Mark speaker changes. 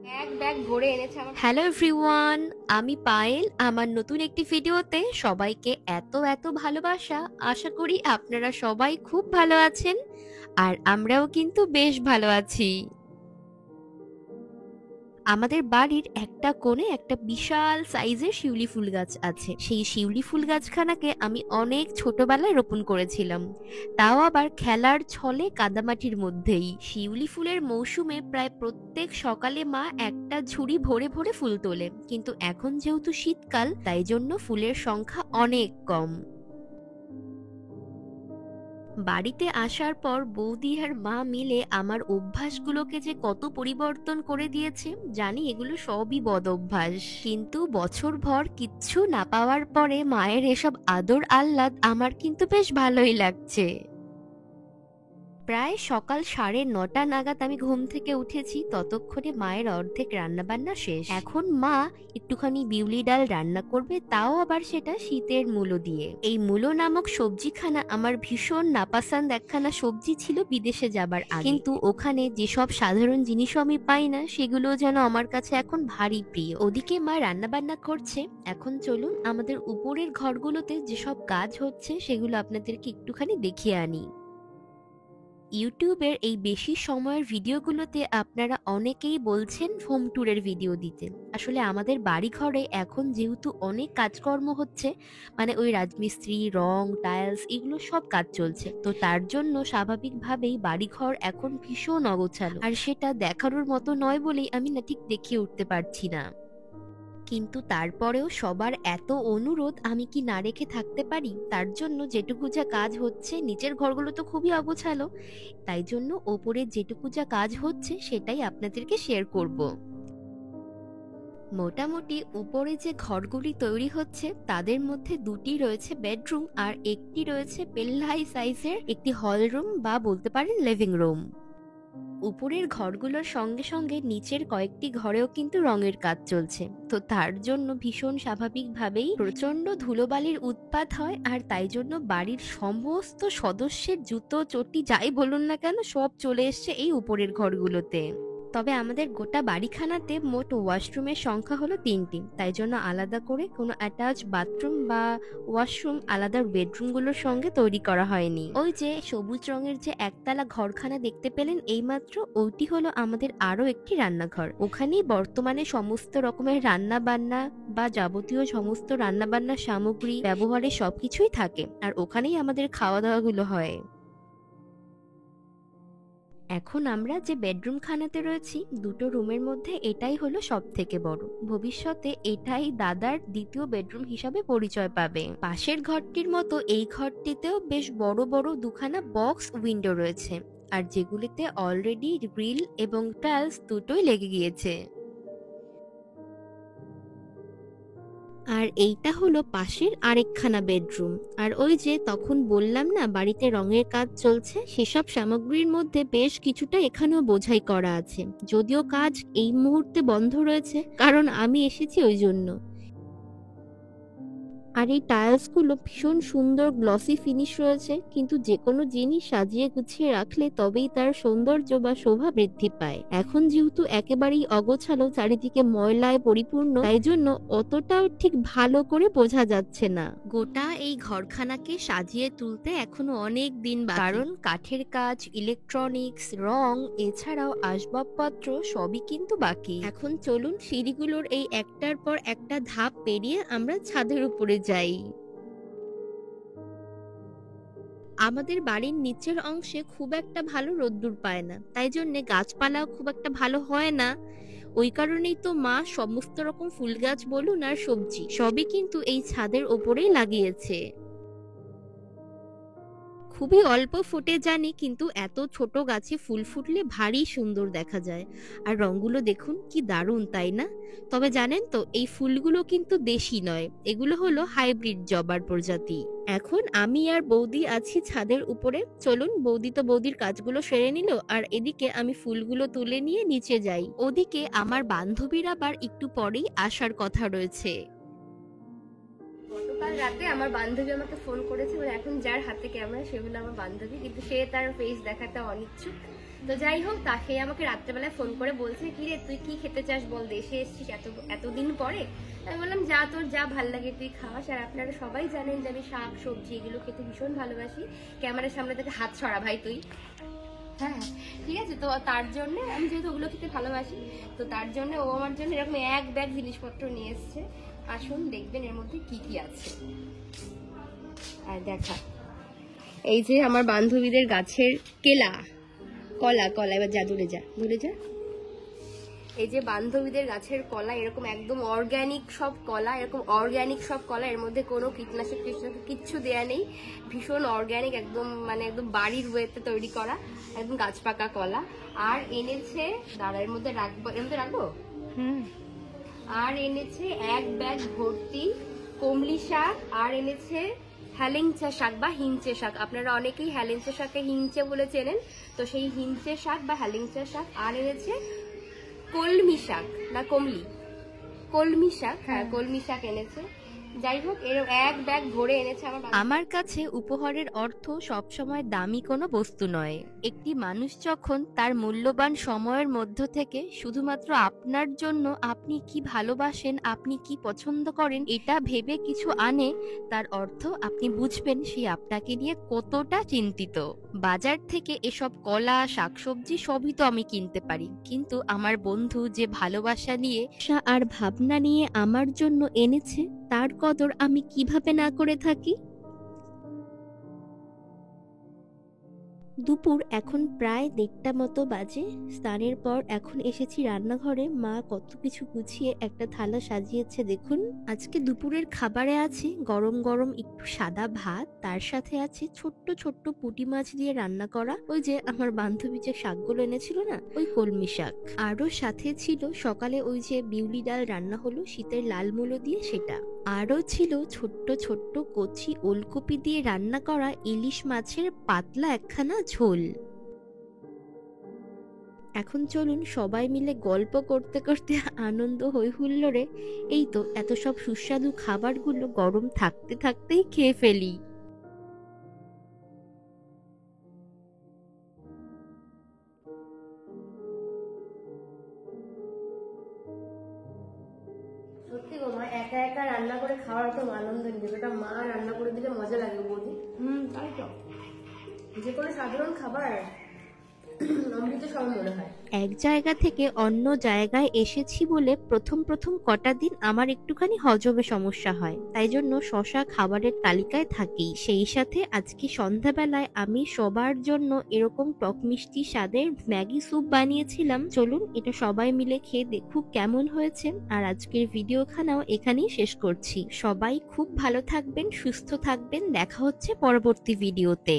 Speaker 1: এক ব্যাগ ভরে এনেছে আমার।
Speaker 2: হ্যালো এভরিওয়ান, আমি পায়েল। আমার নতুন একটি ভিডিওতে সবাইকে এত এত ভালোবাসা। আশা করি আপনারা সবাই খুব ভালো আছেন, আর আমরাও কিন্তু বেশ ভালো আছি। আমাদের বাড়ির একটা কোণে একটা বিশাল সাইজের শিউলি ফুল গাছ আছে। সেই শিউলি ফুল গাছখানাকে আমি অনেক ছোটবেলায় রোপণ করেছিলাম, তাও আবার খেলার ছলে কাদামাটির মধ্যেই। শিউলি ফুলের মৌসুমে প্রায় প্রত্যেক সকালে মা একটা ঝুড়ি ভরে ভরে ফুল তোলে, কিন্তু এখন যেহেতু শীতকাল তাই জন্য ফুলের সংখ্যা অনেক কম। বাড়িতে আসার পর বৌদি আর মা মিলে আমার অভ্যাসগুলোকে যে কত পরিবর্তন করে দিয়েছে জানি, এগুলো সবই বদ অভ্যাস। কিন্তু বছরভর কিচ্ছু না পাওয়ার পরে মায়ের এসব আদর আহ্লাদ আমার কিন্তু বেশ ভালোই লাগছে। প্রায় সকাল 9:30 নাগাদ আমি ঘুম থেকে উঠেছি, ততক্ষণে মায়ের অর্ধেক রান্নাবান্না শেষ। এখন মা একটুখানি বিউলি ডাল রান্না করবে, তাও আবার সেটা শীতের মূলো দিয়ে। এই মূলো নামক সবজিখানা আমার ভীষণ নাপাসান্দ একখানা সবজি ছিল বিদেশে যাবার আগে, কিন্তু ওখানে যেসব সাধারণ জিনিসও আমি পাই না সেগুলো যেন আমার কাছে এখন ভারী প্রিয়। ওদিকে মা রান্নাবান্না করছে। এখন চলুন আমাদের উপরের ঘরগুলোতে যেসব কাজ হচ্ছে সেগুলো আপনাদেরকে একটুখানি দেখিয়ে আনি। ইউটিউবের এই বেশি সময়ের ভিডিওগুলোতে আপনারা অনেকেই বলছেন হোম ট্যুরের ভিডিও দিতে। আসলে আমাদের বাড়ি ঘরে এখন যেহেতু অনেক কাজকর্ম হচ্ছে, মানে ওই রাজমিস্ত্রি, রং, টাইলস এগুলো সব কাজ চলছে, তো তার জন্য স্বাভাবিকভাবেই বাড়িঘর এখন ভীষণ অগোছালো, আর সেটা দেখানোর মতো নয় বলেই আমি না ঠিক দেখিয়ে উঠতে পারছি না। কিন্তু তারপরেও সবার এত অনুরোধ, আমি কি না রেখে থাকতে পারি? তার জন্য যেটুকু যা কাজ হচ্ছে, নিচের ঘরগুলো তো খুবই অগোছালো, তাই জন্য ওপরের যেটুকু যা কাজ হচ্ছে সেটাই আপনাদেরকে শেয়ার করব। মোটামুটি উপরে যে ঘরগুলি তৈরি হচ্ছে তাদের মধ্যে দুটি রয়েছে বেডরুম, আর একটি রয়েছে পেল্লাই সাইজের একটি হল রুম বা বলতে পারেন লিভিং রুম। উপরের ঘরগুলোর সঙ্গে সঙ্গে নিচের কয়েকটি ঘরেও কিন্তু রঙের কাজ চলছে, তো তার জন্য ভীষণ স্বাভাবিকভাবেই প্রচন্ড ধুলোবালির উৎপাত হয়, আর তাই জন্য বাড়ির সমস্ত সদস্যের জুতো চটি যাই বলুন না কেন সব চলে এসছে এই উপরের ঘরগুলোতে। তবে আমাদের গোটা বাড়িখানাতে মোট ওয়াশরুমের সংখ্যা হলো 3টি, তাই জন্য আলাদা করে কোনো অ্যাটাচ বাথরুম বা ওয়াশরুম আলাদা বেডরুমগুলোর সঙ্গে তৈরি করা হয়নি। ওই যে সবুজ রঙের যে একতলা ঘরখানা দেখতে পেলেন এইমাত্র, ওইটি হলো আমাদের আরো একটি রান্নাঘর। ওখানেই বর্তমানে সমস্ত রকমের রান্না বান্না বা যাবতীয় সমস্ত রান্না বান্নার সামগ্রী ব্যবহারের সবকিছুই থাকে, আর ওখানেই আমাদের খাওয়া দাওয়া গুলো হয়। এখন আমরা যে বেডরুম খানাতে রয়েছি, দুটো রুমের মধ্যে এটাই হলো সব থেকে বড়। ভবিষ্যতে এটাই দাদার দ্বিতীয় বেডরুম হিসাবে পরিচয় পাবে। পাশের ঘরটির মতো এই ঘরটিতেও বেশ বড় বড় দুখানা বক্স উইন্ডো রয়েছে, আর যেগুলিতে অলরেডি গ্রিল এবং টাইলস দুটোই লেগে গিয়েছে। আর এইটা হলো পাশের আরেকখানা বেডরুম। আর ওই যে তখন বললাম না বাড়িতে রঙের কাজ চলছে, সেসব সামগ্রীর মধ্যে বেশ কিছুটা এখানেও বোঝাই করা আছে, যদিও কাজ এই মুহূর্তে বন্ধ রয়েছে, কারণ আমি এসেছি ওই জন্য। আর এই টাইলস গুলো ভীষণ সুন্দর গ্লসি ফিনিশ রয়েছে, কিন্তু যে কোনো জিনিস সাজিয়ে গুছিয়ে রাখলে তবেই তার সৌন্দর্য বা শোভা বৃদ্ধি পায়। এখন যেহেতু একেবারেই অগোছালো, চারিদিকে ময়লায় পরিপূর্ণ, তাই জন্য অতটাও ঠিক ভালো করে বোঝা যাচ্ছে না। গোটা এই ঘরখানাকে সাজিয়ে তুলতে এখনো অনেক দিন বাকি, কারণ কাঠের কাজ, ইলেকট্রনিক্স, রং, এছাড়াও আসবাবপত্র সবই কিন্তু বাকি। এখন চলুন সিঁড়িগুলোর এই একটার পর একটা ধাপ পেরিয়ে আমরা ছাদের উপরে যাই। আমাদের বাড়ির নিচের অংশে খুব একটা ভালো রোদ্দুর পায় না, তাই জন্য গাছপালাও খুব একটা ভালো হয় না। ওই কারণেই তো মা সমস্ত রকম ফুল গাছ বলুন আর সবজি সবই কিন্তু এই ছাদের ওপরেই লাগিয়েছে। খুবই অল্প ফোটে জানি, কিন্তু এত ছোট গাছে ফুল ফুটলে ভারী সুন্দর দেখা যায়। আর রংগুলো দেখুন কি দারুণ, তাই না? তবে জানেন তো এই ফুলগুলো কিন্তু দেশি নয়, এগুলো হলো হাইব্রিড জবার প্রজাতি। এখন আমি আর বৌদি আছি ছাদের উপরে। চলুন, বৌদি তো বৌদির কাজগুলো সেরে নিল, আর এদিকে আমি ফুলগুলো তুলে নিয়ে নিচে যাই। ওদিকে আমার বান্ধবীর আবার একটু পরেই আসার কথা রয়েছে।
Speaker 1: গতকাল রাতে আমার বান্ধবী আমাকে ফোন করেছে, মানে এখন যার হাতে ক্যামেরা সে হলো আমার বান্ধবী, কিন্তু সে তার ফেস দেখাতে অনিচ্ছুক। তো যাই হোক, তাকে আমাকে রাত্রেবেলায় ফোন করে বলছে, কি রে তুই কি খেতে চাস বল, দেশে এসেছিস এতদিন পরে। আমি বললাম যা তোর যা ভাল লাগে তুই খাওয়াস। আর আপনারা সবাই জানেন যে আমি শাক সবজি এগুলো খেতে ভীষণ ভালোবাসি। ক্যামেরার সামনে থেকে হাত ছড়া ভাই তুই। হ্যাঁ ঠিক আছে, তো তার জন্য আমি যেহেতু ওগুলো খেতে ভালোবাসি, তো তার জন্য ও আমার জন্য এরকম এক ব্যাগ জিনিসপত্র নিয়ে এসছে। আসুন দেখবেন এর মধ্যে কি কি আছে। আর দেখা, এই যে আমার বান্ধবীদের গাছের কলা, এবার যা দূরে যা। এই যে বান্ধবীদের গাছের কলা, এরকম একদম অর্গানিক সব কলা, এর মধ্যে কোনো কীটনাশক কিচ্ছু দেয়া নেই, ভীষণ অর্গানিক, একদম মানে একদম বাড়ির ওয়েতে তৈরি করা, একদম গাছ পাকা কলা। আর এনেছে, দাঁড়া এর মধ্যে রাখবো। আর এনেছে এক ব্যাগ ভর্তি কমলি শাক, আর এনেছে হেলেঞ্চা শাক বা হিঞ্চে শাক। আপনারা অনেকেই হেলেঞ্চা শাককে হিঞ্চে বলে চেনেন, তো সেই হিঞ্চে শাক বা হেলেঞ্চা শাক। আর এনেছে কলমি শাক না কলমি শাক, হ্যাঁ কলমি শাক এনেছে। যাই হোক, এর এক ব্যাগ ভরে এনেছে
Speaker 2: আমার কাছে উপহারের অর্থ সবসময় দামি কোনো বস্তু নয়। একটি মানুষ যখন তার মূল্যবান সময়ের মধ্য থেকে শুধুমাত্র আপনার জন্য, আপনি কি ভালোবাসেন, আপনি কি পছন্দ করেন এটা ভেবে কিছু আনে, তার অর্থ আপনি বুঝবেন সে আপনাকে নিয়ে কতটা চিন্তিত। বাজার থেকে এসব কলা শাকসবজি সবই তো আমি কিনতে পারি, কিন্তু আমার বন্ধু যে ভালোবাসা নিয়ে আর ভাবনা নিয়ে আমার জন্য এনেছে, তার কদর আমি কিভাবে না করে থাকি। দুপুর এখন প্রায় 1:30 মতো বাজে। স্নানের পর এখন এসেছি রান্নাঘরে। মা কত কিছু গুছিয়ে একটা থালা সাজিয়েছে দেখুন। আজকে দুপুরের খাবারে আছে গরম গরম একটু সাদা ভাত, তার সাথে আছে ছোট্ট ছোট্ট পুঁটি মাছ দিয়ে রান্না করা ওই যে আমার বান্ধবী যে শাকগুলো এনেছিল না, ওই কলমি শাক। আরো সাথে ছিল সকালে ওই যে বিউলি ডাল রান্না হলো শীতের লাল মূলো দিয়ে, সেটা। আরও ছিল ছোট্ট ছোট্ট কচি ওলকপি দিয়ে রান্না করা ইলিশ মাছের পাতলা একখানা ঝোল। এখন চলুন সবাই মিলে গল্প করতে করতে আনন্দ হই হুল্লোড়ে এই তো এত সব সুস্বাদু খাবারগুলো গরম থাকতে থাকতেই খেয়ে ফেলি।
Speaker 1: সত্যি গো মা, একা একা রান্না করে খাওয়ার তো আনন্দ নেই, যেটা মা রান্না করে দিলে মজা লাগে বৌদি। তাই তো, যে কোনো সাধারণ খাবার অমৃত সম মনে হয়।
Speaker 2: এক জায়গা থেকে অন্য জায়গায় এসেছি বলে প্রথম কটা দিন আমার একটুখানি হজমে সমস্যা হয়, তাই জন্য শশা খাবারের তালিকায় থাকেই। সেই সাথে আজকে সন্ধ্যাবেলায় আমি সবার জন্য এরকম টক মিষ্টি স্বাদের ম্যাগি স্যুপ বানিয়েছিলাম। চলুন এটা সবাই মিলে খেয়ে দেখুক কেমন হয়েছে। আর আজকের ভিডিওখানাও এখানেই শেষ করছি। সবাই খুব ভালো থাকবেন, সুস্থ থাকবেন, দেখা হচ্ছে পরবর্তী ভিডিওতে।